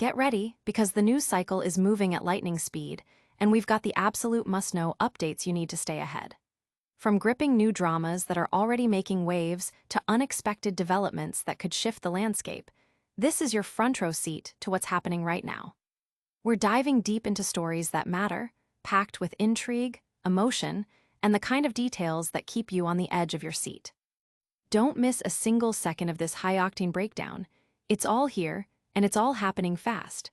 Get ready, because the news cycle is moving at lightning speed, and we've got the absolute must-know updates you need to stay ahead. From gripping new dramas that are already making waves to unexpected developments that could shift the landscape, this is your front row seat to what's happening right now. We're diving deep into stories that matter, packed with intrigue, emotion, and the kind of details that keep you on the edge of your seat. Don't miss a single second of this high-octane breakdown. It's all here, and it's all happening fast.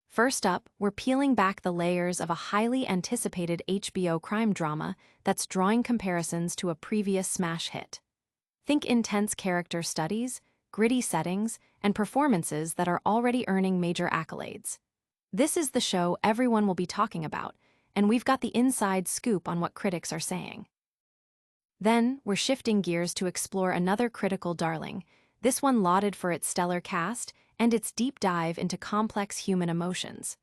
First up, we're peeling back the layers of a highly anticipated HBO crime drama that's drawing comparisons to a previous smash hit. Think intense character studies, gritty settings, and performances that are already earning major accolades. This is the show everyone will be talking about, and we've got the inside scoop on what critics are saying. Then, we're shifting gears to explore another critical darling, this one lauded for its stellar cast and its deep dive into complex human emotions.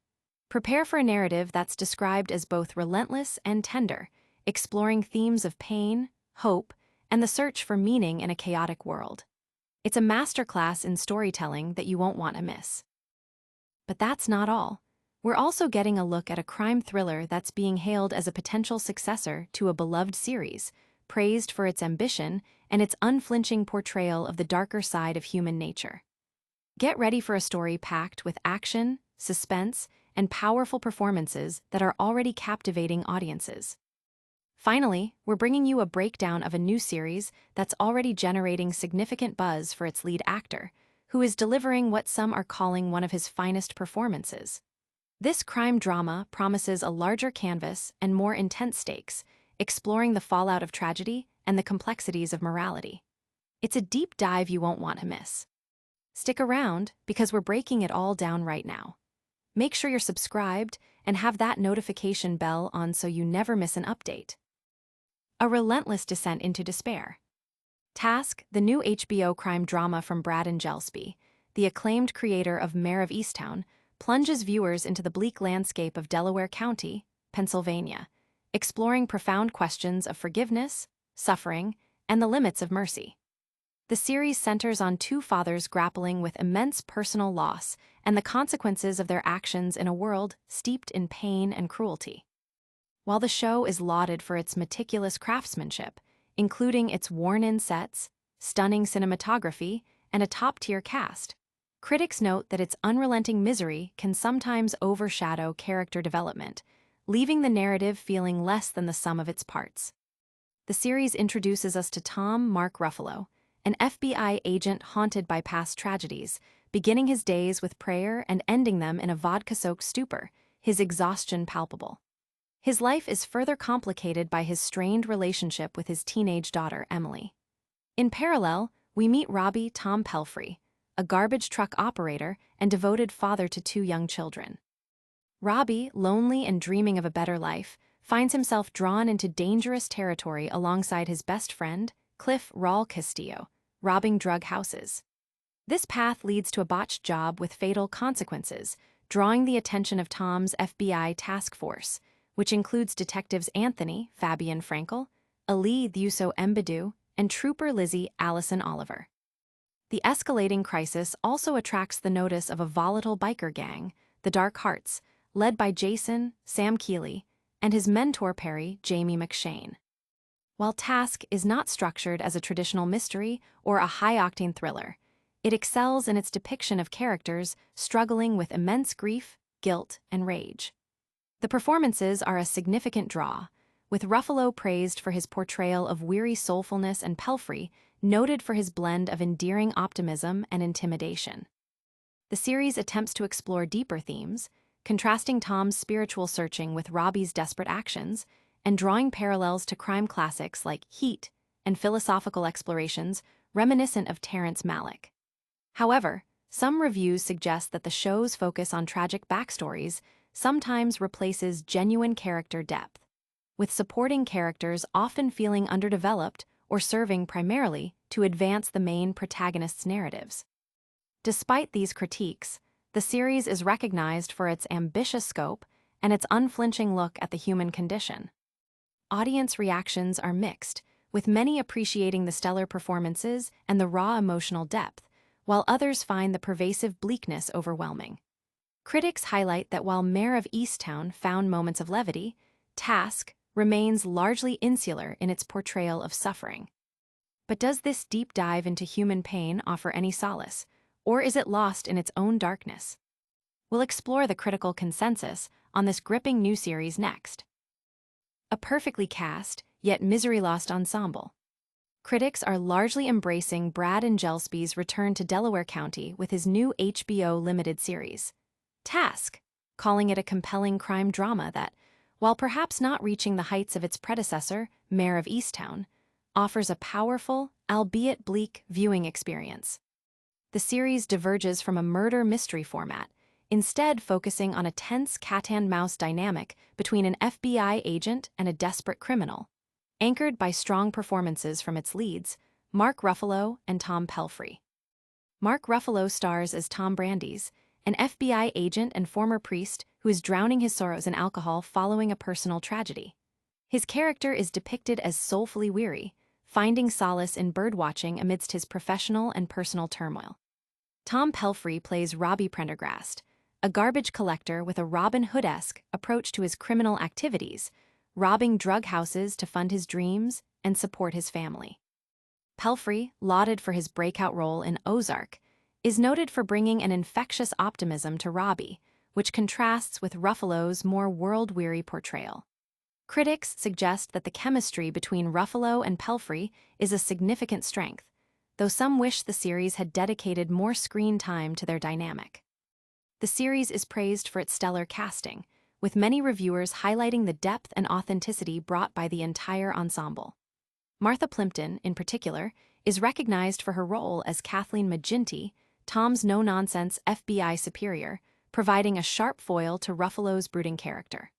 Prepare for a narrative that's described as both relentless and tender, exploring themes of pain, hope, and the search for meaning in a chaotic world. It's a masterclass in storytelling that you won't want to miss. But that's not all. We're also getting a look at a crime thriller that's being hailed as a potential successor to a beloved series, praised for its ambition and its unflinching portrayal of the darker side of human nature. Get ready for a story packed with action, suspense, and powerful performances that are already captivating audiences. Finally, we're bringing you a breakdown of a new series that's already generating significant buzz for its lead actor, who is delivering what some are calling one of his finest performances. This crime drama promises a larger canvas and more intense stakes, exploring the fallout of tragedy and the complexities of morality. It's a deep dive you won't want to miss. Stick around, because we're breaking it all down right now. Make sure you're subscribed and have that notification bell on so you never miss an update. A relentless descent into despair. Task, the new HBO crime drama from Brad and Gillespie, the acclaimed creator of Mayor of Easttown, plunges viewers into the bleak landscape of Delaware County, Pennsylvania, exploring profound questions of forgiveness, suffering, and the limits of mercy. The series centers on two fathers grappling with immense personal loss and the consequences of their actions in a world steeped in pain and cruelty. While the show is lauded for its meticulous craftsmanship, including its worn-in sets, stunning cinematography, and a top-tier cast, critics note that its unrelenting misery can sometimes overshadow character development, leaving the narrative feeling less than the sum of its parts. The series introduces us to Tom Mark Ruffalo, an FBI agent haunted by past tragedies, beginning his days with prayer and ending them in a vodka-soaked stupor, his exhaustion palpable. His life is further complicated by his strained relationship with his teenage daughter, Emily. In parallel, we meet Robbie Tom Pelphrey, a garbage truck operator and devoted father to two young children. Robbie, lonely and dreaming of a better life, finds himself drawn into dangerous territory alongside his best friend, Cliff Raul Castillo, robbing drug houses. This path leads to a botched job with fatal consequences, drawing the attention of Tom's FBI task force, which includes detectives Anthony Fabian Frankel, Ali Thuso Mbadu, and Trooper Lizzie Allison Oliver. The escalating crisis also attracts the notice of a volatile biker gang, the Dark Hearts, led by Jason, Sam Keeley, and his mentor Perry, Jamie McShane. While Task is not structured as a traditional mystery or a high-octane thriller, it excels in its depiction of characters struggling with immense grief, guilt, and rage. The performances are a significant draw, with Ruffalo praised for his portrayal of weary soulfulness and Pelphrey noted for his blend of endearing optimism and intimidation. The series attempts to explore deeper themes, contrasting Tom's spiritual searching with Robbie's desperate actions, and drawing parallels to crime classics like Heat and philosophical explorations reminiscent of Terrence Malick. However, some reviews suggest that the show's focus on tragic backstories sometimes replaces genuine character depth, with supporting characters often feeling underdeveloped or serving primarily to advance the main protagonist's narratives. Despite these critiques, the series is recognized for its ambitious scope and its unflinching look at the human condition. Audience reactions are mixed, with many appreciating the stellar performances and the raw emotional depth, while others find the pervasive bleakness overwhelming. Critics highlight that while Mayor of Easttown found moments of levity, Task remains largely insular in its portrayal of suffering. But does this deep dive into human pain offer any solace, or is it lost in its own darkness? We'll explore the critical consensus on this gripping new series next. A perfectly cast, yet misery-lost ensemble. Critics are largely embracing Brad Angelspi's return to Delaware County with his new HBO limited series, Task, calling it a compelling crime drama that, while perhaps not reaching the heights of its predecessor, Mayor of Easttown, offers a powerful, albeit bleak, viewing experience. The series diverges from a murder mystery format, instead focusing on a tense cat-and-mouse dynamic between an FBI agent and a desperate criminal, anchored by strong performances from its leads, Mark Ruffalo and Tom Pelphrey. Mark Ruffalo stars as Tom Brandeis, an FBI agent and former priest who is drowning his sorrows in alcohol following a personal tragedy. His character is depicted as soulfully weary, finding solace in birdwatching amidst his professional and personal turmoil. Tom Pelphrey plays Robbie Prendergast, a garbage collector with a Robin Hood-esque approach to his criminal activities, robbing drug houses to fund his dreams and support his family. Pelphrey, lauded for his breakout role in Ozark, is noted for bringing an infectious optimism to Robbie, which contrasts with Ruffalo's more world-weary portrayal. Critics suggest that the chemistry between Ruffalo and Pelphrey is a significant strength, though some wish the series had dedicated more screen time to their dynamic. The series is praised for its stellar casting, with many reviewers highlighting the depth and authenticity brought by the entire ensemble. Martha Plimpton, in particular, is recognized for her role as Kathleen McGinty, Tom's no-nonsense FBI superior, providing a sharp foil to Ruffalo's brooding character.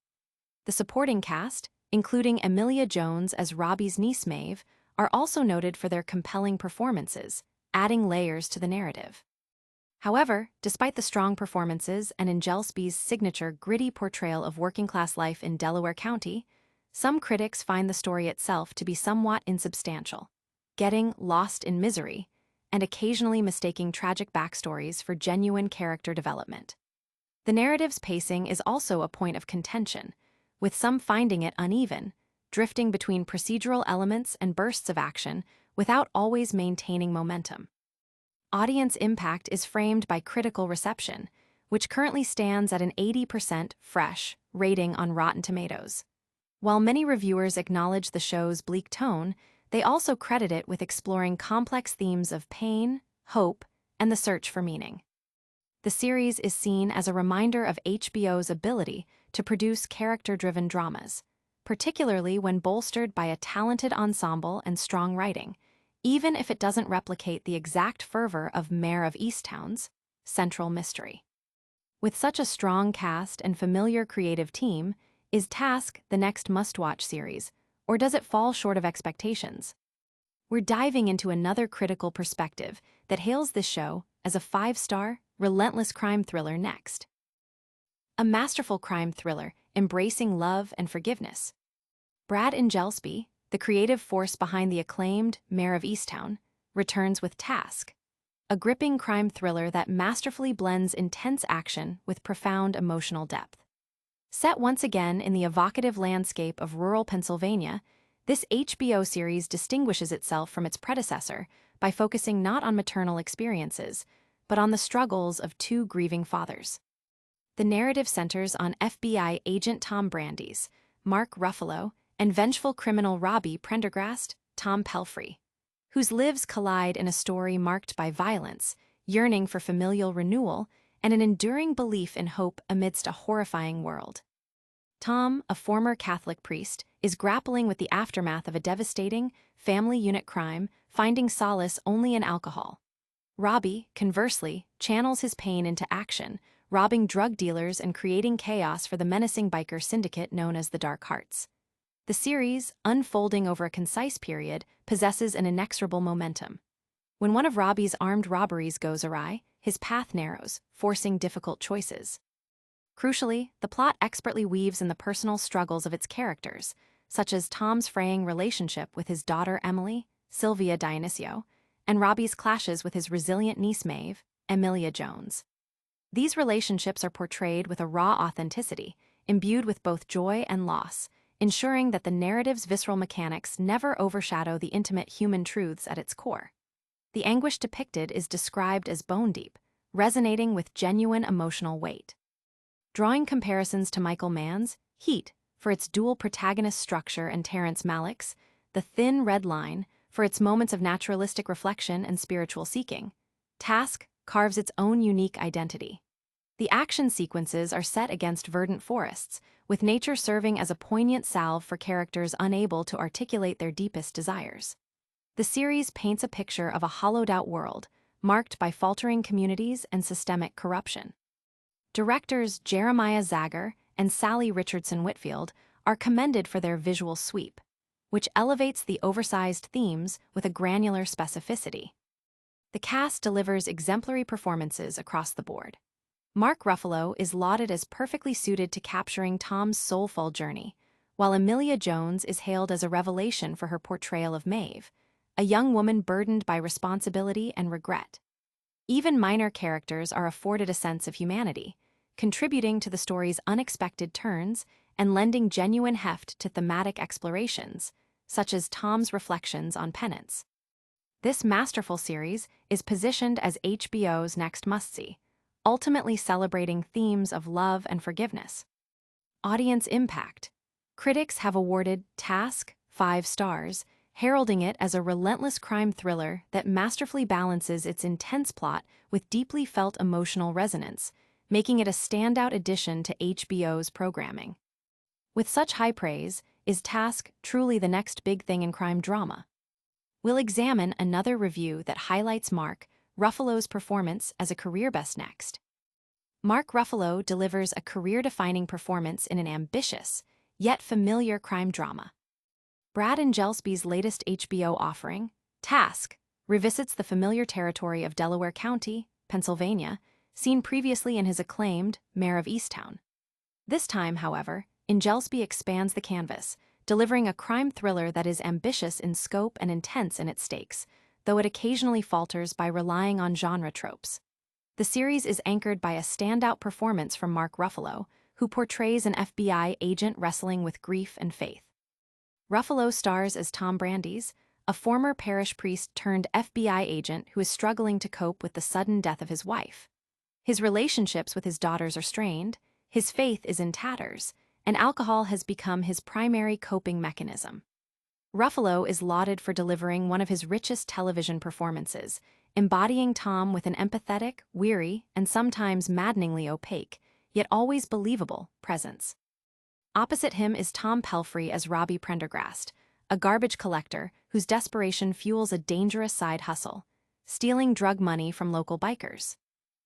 The supporting cast, including Emilia Jones as Robbie's niece Maeve, are also noted for their compelling performances, adding layers to the narrative. However, despite the strong performances and Angelspi's signature gritty portrayal of working-class life in Delaware County, some critics find the story itself to be somewhat insubstantial, getting lost in misery and occasionally mistaking tragic backstories for genuine character development. The narrative's pacing is also a point of contention, with some finding it uneven, drifting between procedural elements and bursts of action without always maintaining momentum. Audience impact is framed by critical reception, which currently stands at an 80% fresh rating on Rotten Tomatoes. While many reviewers acknowledge the show's bleak tone, they also credit it with exploring complex themes of pain, hope, and the search for meaning. The series is seen as a reminder of HBO's ability to produce character-driven dramas, particularly when bolstered by a talented ensemble and strong writing, even if it doesn't replicate the exact fervor of Mayor of Easttown's central mystery. With such a strong cast and familiar creative team, is Task the next must-watch series, or does it fall short of expectations? We're diving into another critical perspective that hails this show as a 5-star, relentless crime thriller next. A masterful crime thriller embracing love and forgiveness. Brad Angelsby, the creative force behind the acclaimed Mayor of Easttown, returns with Task, a gripping crime thriller that masterfully blends intense action with profound emotional depth. Set once again in the evocative landscape of rural Pennsylvania, this HBO series distinguishes itself from its predecessor by focusing not on maternal experiences, but on the struggles of two grieving fathers. The narrative centers on FBI agent Tom Brandeis, Mark Ruffalo, and vengeful criminal Robbie Prendergast, Tom Pelphrey, whose lives collide in a story marked by violence, yearning for familial renewal, and an enduring belief in hope amidst a horrifying world. Tom, a former Catholic priest, is grappling with the aftermath of a devastating, family unit crime, finding solace only in alcohol. Robbie, conversely, channels his pain into action, robbing drug dealers and creating chaos for the menacing biker syndicate known as the Dark Hearts. The series, unfolding over a concise period, possesses an inexorable momentum. When one of Robbie's armed robberies goes awry, his path narrows, forcing difficult choices. Crucially, the plot expertly weaves in the personal struggles of its characters, such as Tom's fraying relationship with his daughter Emily, Sylvia Dionisio, and Robbie's clashes with his resilient niece Maeve, Emilia Jones. These relationships are portrayed with a raw authenticity, imbued with both joy and loss, ensuring that the narrative's visceral mechanics never overshadow the intimate human truths at its core. The anguish depicted is described as bone-deep, resonating with genuine emotional weight. Drawing comparisons to Michael Mann's Heat for its dual protagonist structure and Terrence Malick's The Thin Red Line for its moments of naturalistic reflection and spiritual seeking, Task carves its own unique identity. The action sequences are set against verdant forests, with nature serving as a poignant salve for characters unable to articulate their deepest desires. The series paints a picture of a hollowed-out world, marked by faltering communities and systemic corruption. Directors Jeremiah Zager and Sally Richardson Whitfield are commended for their visual sweep, which elevates the oversized themes with a granular specificity. The cast delivers exemplary performances across the board. Mark Ruffalo is lauded as perfectly suited to capturing Tom's soulful journey, while Emilia Jones is hailed as a revelation for her portrayal of Maeve, a young woman burdened by responsibility and regret. Even minor characters are afforded a sense of humanity, contributing to the story's unexpected turns and lending genuine heft to thematic explorations, such as Tom's reflections on penance. This masterful series is positioned as HBO's next must-see, ultimately celebrating themes of love and forgiveness. Audience impact. Critics have awarded Task 5 stars, heralding it as a relentless crime thriller that masterfully balances its intense plot with deeply felt emotional resonance, making it a standout addition to HBO's programming. With such high praise, is Task truly the next big thing in crime drama? We'll examine another review that highlights Mark Ruffalo's performance as a career best next. Mark Ruffalo delivers a career-defining performance in an ambitious, yet familiar crime drama. Brad Angelsby's latest HBO offering, Task, revisits the familiar territory of Delaware County, Pennsylvania, seen previously in his acclaimed Mayor of Easttown. This time, however, Angelsby expands the canvas, delivering a crime thriller that is ambitious in scope and intense in its stakes, though it occasionally falters by relying on genre tropes. The series is anchored by a standout performance from Mark Ruffalo, who portrays an FBI agent wrestling with grief and faith. Ruffalo stars as Tom Brandeis, a former parish priest turned FBI agent who is struggling to cope with the sudden death of his wife. His relationships with his daughters are strained, his faith is in tatters, and alcohol has become his primary coping mechanism. Ruffalo is lauded for delivering one of his richest television performances, embodying Tom with an empathetic, weary, and sometimes maddeningly opaque, yet always believable, presence. Opposite him is Tom Pelphrey as Robbie Prendergast, a garbage collector whose desperation fuels a dangerous side hustle, stealing drug money from local bikers.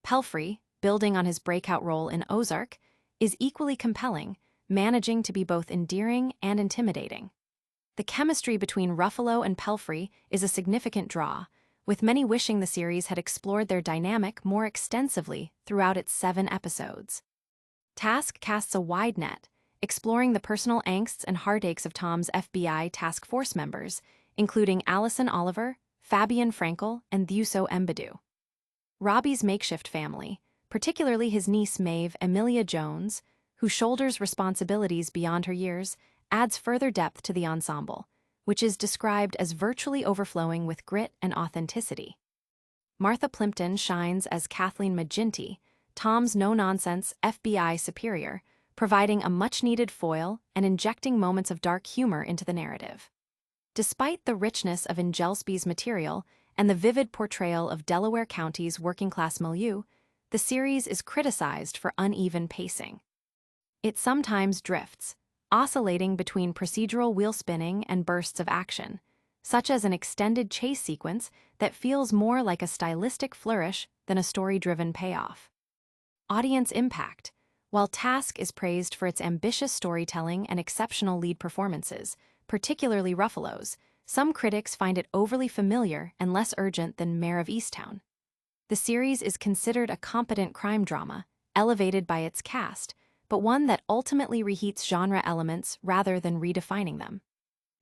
Pelphrey, building on his breakout role in Ozark, is equally compelling, managing to be both endearing and intimidating. The chemistry between Ruffalo and Pelphrey is a significant draw, with many wishing the series had explored their dynamic more extensively throughout its 7 episodes. Task casts a wide net, exploring the personal angsts and heartaches of Tom's FBI task force members, including Allison Oliver, Fabian Frankel, and Thuso Mbedu. Robbie's makeshift family, particularly his niece Maeve Emilia Jones, who shoulders responsibilities beyond her years, adds further depth to the ensemble, which is described as virtually overflowing with grit and authenticity. Martha Plimpton shines as Kathleen McGinty, Tom's no-nonsense FBI superior, providing a much-needed foil and injecting moments of dark humor into the narrative. Despite the richness of Angelsby's material and the vivid portrayal of Delaware County's working-class milieu, the series is criticized for uneven pacing. It sometimes drifts, oscillating between procedural wheel-spinning and bursts of action, such as an extended chase sequence that feels more like a stylistic flourish than a story-driven payoff. Audience impact. While Task is praised for its ambitious storytelling and exceptional lead performances, particularly Ruffalo's, some critics find it overly familiar and less urgent than Mayor of Easttown. The series is considered a competent crime drama, elevated by its cast, but one that ultimately reheats genre elements rather than redefining them.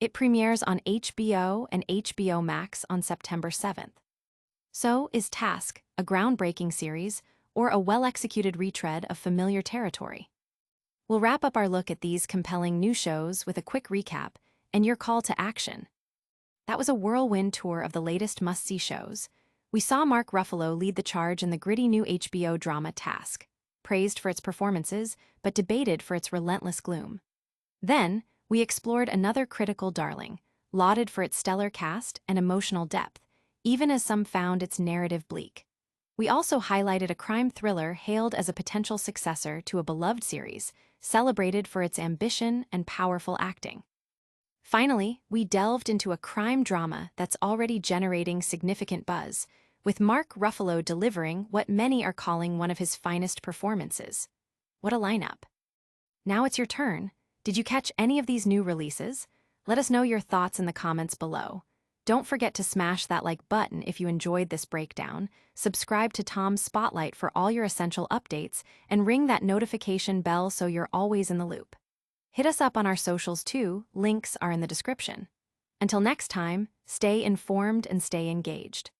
It premieres on HBO and HBO Max on September 7th. So is Task, a groundbreaking series, or a well-executed retread of familiar territory. We'll wrap up our look at these compelling new shows with a quick recap and your call to action. That was a whirlwind tour of the latest must-see shows. We saw Mark Ruffalo lead the charge in the gritty new HBO drama Task, praised for its performances, but debated for its relentless gloom. Then, we explored another critical darling, lauded for its stellar cast and emotional depth, even as some found its narrative bleak. We also highlighted a crime thriller hailed as a potential successor to a beloved series, celebrated for its ambition and powerful acting. Finally, we delved into a crime drama that's already generating significant buzz, with Mark Ruffalo delivering what many are calling one of his finest performances. What a lineup. Now it's your turn. Did you catch any of these new releases? Let us know your thoughts in the comments below. Don't forget to smash that like button if you enjoyed this breakdown, subscribe to Tom's Spotlight for all your essential updates, and ring that notification bell so you're always in the loop. Hit us up on our socials too, links are in the description. Until next time, stay informed and stay engaged.